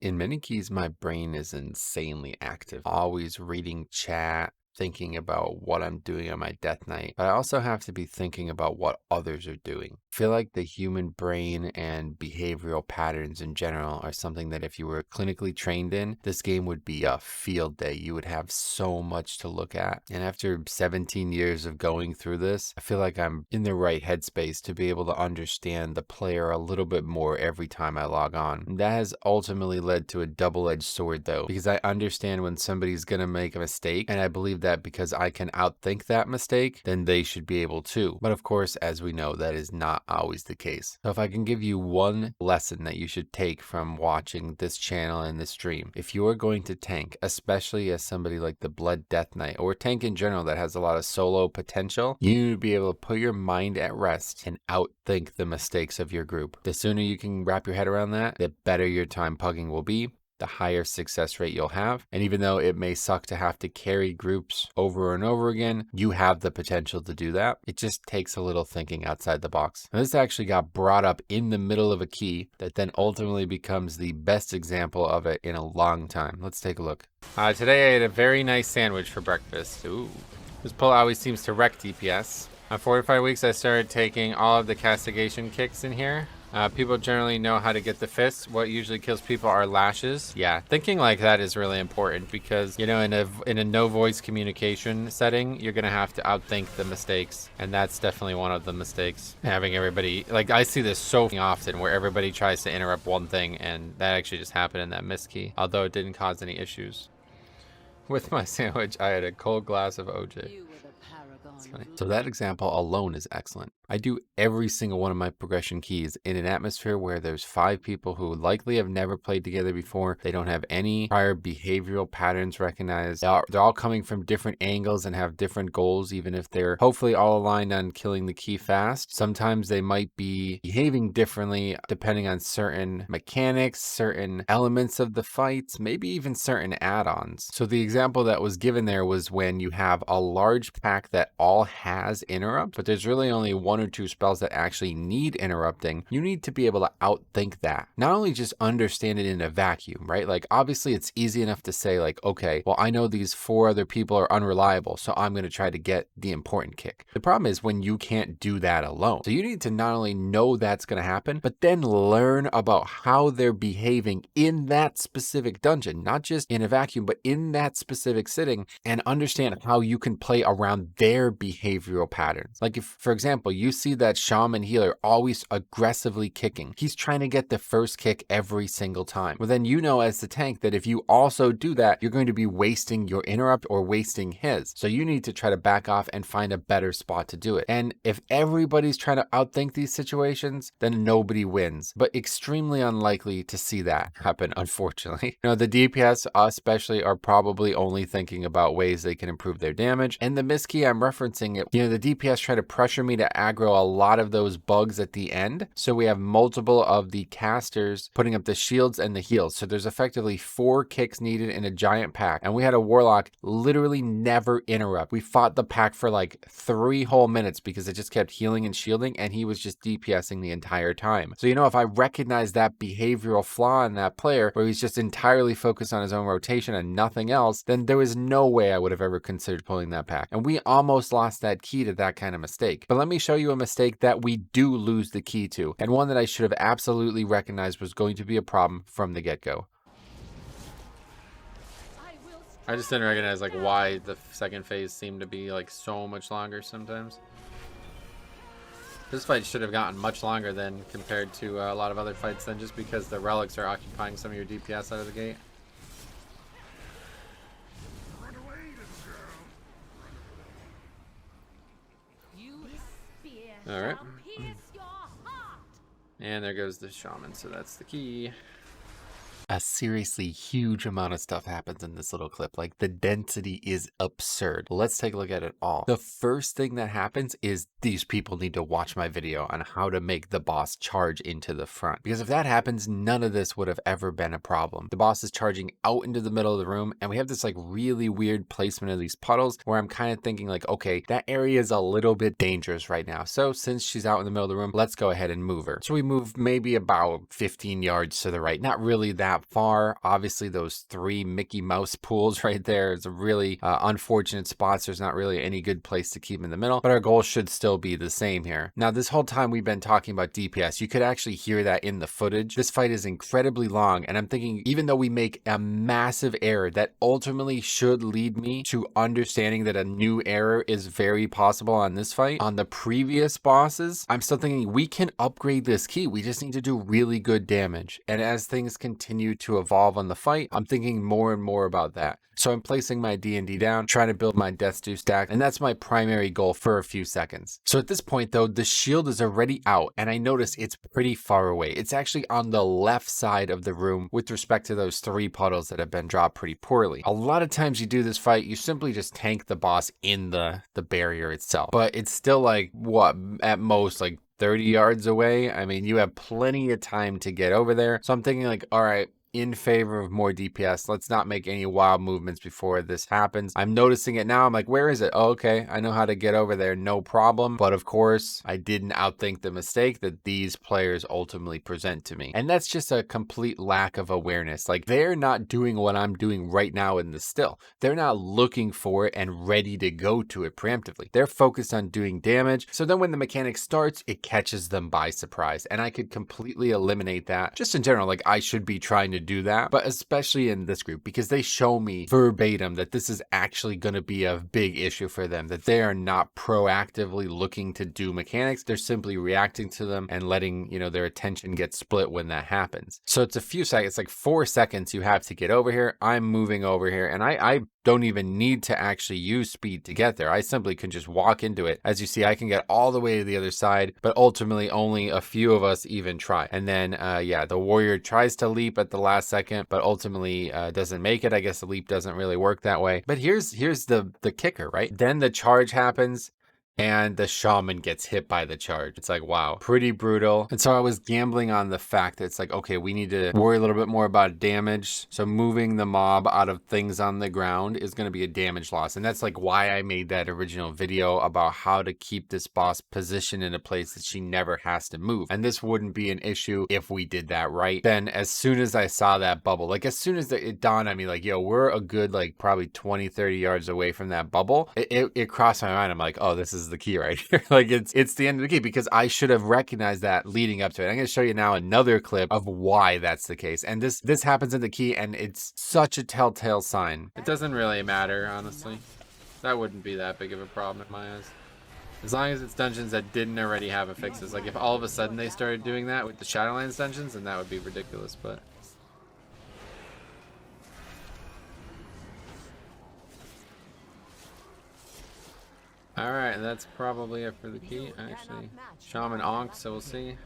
In many keys, my brain is insanely active, always reading chat, thinking about what I'm doing on my death night, but I also have to be thinking about what others are doing. I feel like the human brain and behavioral patterns in general are something that if you were clinically trained in, this game would be a field day. You would have so much to look at. And after 17 years of going through this, I feel like I'm in the right headspace to be able to understand the player a little bit more every time I log on. And that has ultimately led to a double-edged sword though, because I understand when somebody's gonna make a mistake, and I believe that because I can outthink that mistake, then they should be able to. But of course, as we know, that is not always the case. So if I can give you one lesson that you should take from watching this channel and this stream, if you are going to tank, especially as somebody like the Blood Death Knight, or tank in general that has a lot of solo potential, you need to be able to put your mind at rest and outthink the mistakes of your group. The sooner you can wrap your head around that, the better your time pugging will be, the higher success rate you'll have. And even though it may suck to have to carry groups over and over again, you have the potential to do that. It just takes a little thinking outside the box. Now, this actually got brought up in the middle of a key that then ultimately becomes the best example of it in a long time. Let's take a look. Today I ate a very nice sandwich for breakfast. Ooh. This pull always seems to wreck DPS. At 45 weeks, I started taking all of the castigation kicks in here. People generally know how to get the fists. What usually kills people are lashes. Yeah, thinking like that is really important because, you know, in a no voice communication setting, you're gonna have to outthink the mistakes, and that's definitely one of the mistakes. Having everybody, like, I see this so often where everybody tries to interrupt one thing, and that actually just happened in that miss key, although it didn't cause any issues. With my sandwich, I had a cold glass of OJ. That's funny. So that example alone is excellent. I do every single one of my progression keys in an atmosphere where there's 5 people who likely have never played together before. They don't have any prior behavioral patterns recognized. They're all coming from different angles and have different goals, even if they're hopefully all aligned on killing the key fast. Sometimes they might be behaving differently depending on certain mechanics, certain elements of the fights, maybe even certain add-ons. So the example that was given there was when you have a large pack that all has interrupt, but there's really only 1 or 2 spells that actually need interrupting. You need to be able to outthink that. Not only just understand it in a vacuum, right? Like, obviously it's easy enough to say like, okay, well, I know these 4 other people are unreliable, so I'm going to try to get the important kick. The problem is when you can't do that alone. So you need to not only know that's going to happen, but then learn about how they're behaving in that specific dungeon, not just in a vacuum, but in that specific sitting, and understand how you can play around their behavioral patterns. Like if, for example, you see that shaman healer always aggressively kicking, he's trying to get the first kick every single time. Well, then you know as the tank that if you also do that, you're going to be wasting your interrupt or wasting his. So you need to try to back off and find a better spot to do it. And if everybody's trying to outthink these situations, then nobody wins. But extremely unlikely to see that happen, unfortunately. You know, the DPS especially are probably only thinking about ways they can improve their damage. And the miss key I'm referencing it, you know, the DPS try to pressure me to aggro a lot of those bugs at the end. So we have multiple of the casters putting up the shields and the heals. So there's effectively 4 kicks needed in a giant pack. And we had a warlock literally never interrupt. We fought the pack for like 3 whole minutes because it just kept healing and shielding, and he was just DPSing the entire time. So, you know, if I recognize that behavioral flaw in that player where he's just entirely focused on his own rotation and nothing else, then there was no way I would have ever considered pulling that pack. And we almost lost that key to that kind of mistake. But let me show you a mistake that we do lose the key to, and one that I should have absolutely recognized was going to be a problem from the get-go. I just didn't recognize like why the second phase seemed to be like so much longer sometimes. This fight should have gotten much longer than compared to a lot of other fights then, just because the relics are occupying some of your DPS out of the gate. All right. And there goes the shaman, so that's the key. A seriously huge amount of stuff happens in this little clip. Like, the density is absurd. Let's take a look at it all. The first thing that happens is these people need to watch my video on how to make the boss charge into the front. Because if that happens, none of this would have ever been a problem. The boss is charging out into the middle of the room, and we have this like really weird placement of these puddles where I'm kind of thinking like, okay, that area is a little bit dangerous right now. So since she's out in the middle of the room, let's go ahead and move her. So we move maybe about 15 yards to the right. Not really that that far. Obviously, those 3 Mickey Mouse pools right there is a really unfortunate spots. There's not really any good place to keep in the middle, but our goal should still be the same here. Now, this whole time we've been talking about DPS, you could actually hear that in the footage. This fight is incredibly long, and I'm thinking, even though we make a massive error that ultimately should lead me to understanding that a new error is very possible on this fight, on the previous bosses, I'm still thinking we can upgrade this key. We just need to do really good damage. And as things continue to evolve on the fight, I'm thinking more and more about that. So I'm placing my D&D down, trying to build my Death Stew stack, and that's my primary goal for a few seconds. So at this point though, the shield is already out, and I notice it's pretty far away. It's actually on the left side of the room with respect to those 3 puddles that have been dropped pretty poorly. A lot of times you do this fight, you simply just tank the boss in the barrier itself. But it's still like, what, at most like 30 yards away. I mean, you have plenty of time to get over there. So I'm thinking like, all right, in favor of more DPS, let's not make any wild movements before this happens. I'm noticing it now. I'm like, where is it? Oh, okay, I know how to get over there, no problem. But of course, I didn't outthink the mistake that these players ultimately present to me. And that's just a complete lack of awareness. Like, they're not doing what I'm doing right now in the still. They're not looking for it and ready to go to it preemptively. They're focused on doing damage. So then when the mechanic starts, it catches them by surprise. And I could completely eliminate that. Just in general, like, I should be trying to do that, but especially in this group, because they show me verbatim that this is actually going to be a big issue for them, that they are not proactively looking to do mechanics. They're simply reacting to them and letting, their attention get split when that happens. So it's a few seconds, like 4 seconds you have to get over here. I'm moving over here, and I don't even need to actually use speed to get there. I simply can just walk into it. As you see, I can get all the way to the other side, but ultimately only a few of us even try. And then, the warrior tries to leap at the last second, but ultimately doesn't make it. I guess the leap doesn't really work that way. But here's the kicker, right? Then the charge happens, and the shaman gets hit by the charge. It's like, wow, pretty brutal. And so I was gambling on the fact that it's like, okay, we need to worry a little bit more about damage. So moving the mob out of things on the ground is going to be a damage loss. And that's like why I made that original video about how to keep this boss positioned in a place that she never has to move. And this wouldn't be an issue if we did that right. Then as soon as I saw that bubble, like as soon as it dawned on me, like, yo, we're a good, like probably 20, 30 yards away from that bubble. It crossed my mind. I'm like, oh, this is the key right here. Like it's the end of the key, because I should have recognized that leading up to it. I'm going to show you now another clip of why that's the case. And this happens in the key, and it's such a telltale sign. It doesn't really matter, honestly. That wouldn't be that big of a problem in my eyes. As long as it's dungeons that didn't already have affixes. Like if all of a sudden they started doing that with the Shadowlands dungeons, then that would be ridiculous, but all right, and that's probably it for the key. Actually, Shaman Onk, so we'll see.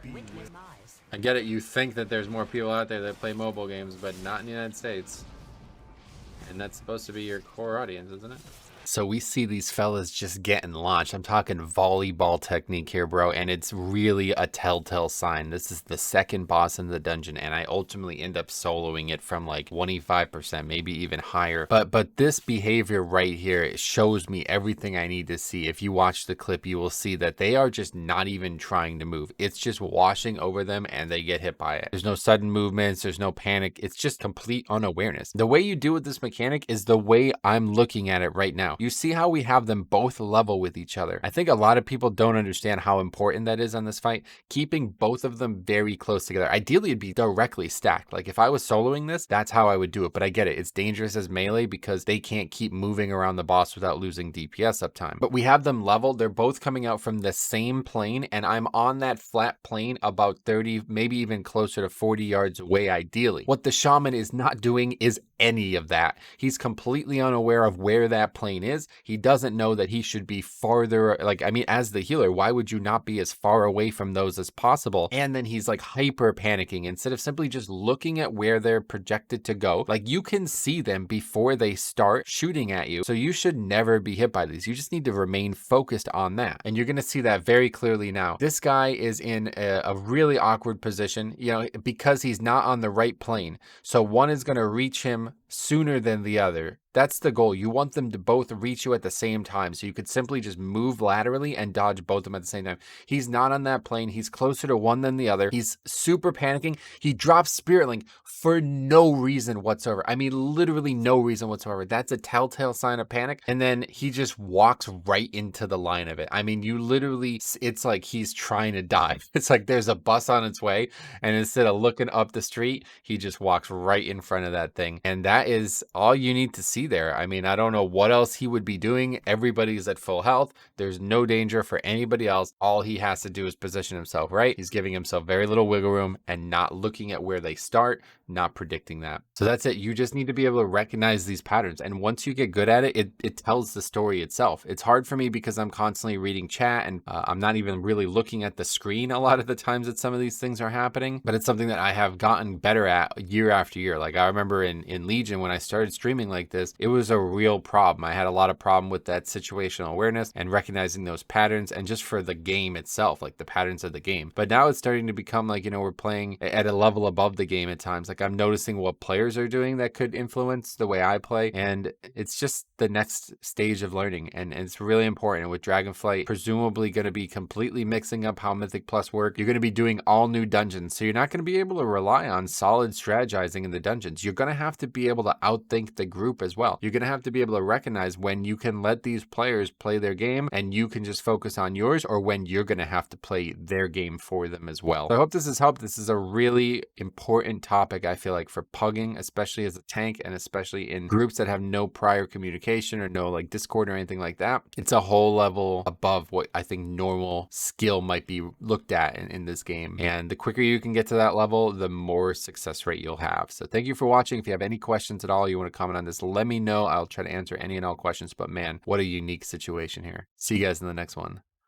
I get it, you think that there's more people out there that play mobile games, but not in the United States. And that's supposed to be your core audience, isn't it? So we see these fellas just getting launched. I'm talking volleyball technique here, bro, and it's really a telltale sign. This is the second boss in the dungeon, and I ultimately end up soloing it from like 25%, maybe even higher. But this behavior right here shows me everything I need to see. If you watch the clip, you will see that they are just not even trying to move. It's just washing over them, and they get hit by it. There's no sudden movements. There's no panic. It's just complete unawareness. The way you do with this mechanic is the way I'm looking at it right now. You see how we have them both level with each other. I think a lot of people don't understand how important that is on this fight. Keeping both of them very close together. Ideally, it'd be directly stacked. Like if I was soloing this, that's how I would do it. But I get it. It's dangerous as melee because they can't keep moving around the boss without losing DPS uptime. But we have them leveled. They're both coming out from the same plane, and I'm on that flat plane about 30, maybe even closer to 40 yards away ideally. What the shaman is not doing is any of that. He's completely unaware of where that plane is. He doesn't know that he should be farther, like, I mean, as the healer, why would you not be as far away from those as possible? And then he's like hyper panicking instead of simply just looking at where they're projected to go. Like you can see them before they start shooting at you. So you should never be hit by these. You just need to remain focused on that. And you're going to see that very clearly now. This guy is in a really awkward position, because he's not on the right plane. So one is going to reach him sooner than the other. That's the goal. You want them to both reach you at the same time. So you could simply just move laterally and dodge both of them at the same time. He's not on that plane. He's closer to one than the other. He's super panicking. He drops Spirit Link for no reason whatsoever. I mean, literally no reason whatsoever. That's a telltale sign of panic. And then he just walks right into the line of it. I mean, you literally, it's like he's trying to dive. It's like there's a bus on its way. And instead of looking up the street, he just walks right in front of that thing. And that is all you need to see there. I mean, I don't know what else he would be doing. Everybody's at full health. There's no danger for anybody else. All he has to do is position himself right. He's giving himself very little wiggle room and not looking at where they start, not predicting that. So that's it. You just need to be able to recognize these patterns. And once you get good at it, it tells the story itself. It's hard for me because I'm constantly reading chat and I'm not even really looking at the screen a lot of the times that some of these things are happening. But it's something that I have gotten better at year after year. Like I remember in Legion, when I started streaming like this, it was a real problem. I had a lot of problem with that situational awareness and recognizing those patterns, and just for the game itself, like the patterns of the game. But now it's starting to become like, we're playing at a level above the game at times. Like I'm noticing what players are doing that could influence the way I play. And it's just the next stage of learning. And it's really important. With Dragonflight presumably going to be completely mixing up how Mythic Plus work. You're going to be doing all new dungeons. So you're not going to be able to rely on solid strategizing in the dungeons. You're going to have to be able to outthink the group as well. You're going to have to be able to recognize when you can let these players play their game and you can just focus on yours, or when you're going to have to play their game for them as well. So I hope this has helped. This is a really important topic, I feel like, for pugging, especially as a tank and especially in groups that have no prior communication or no like Discord or anything like that. It's a whole level above what I think normal skill might be looked at in this game. And the quicker you can get to that level, the more success rate you'll have. So thank you for watching. If you have any questions at all, you want to comment on this, let me know. I'll try to answer any and all questions. But man, what a unique situation here. See you guys in the next one.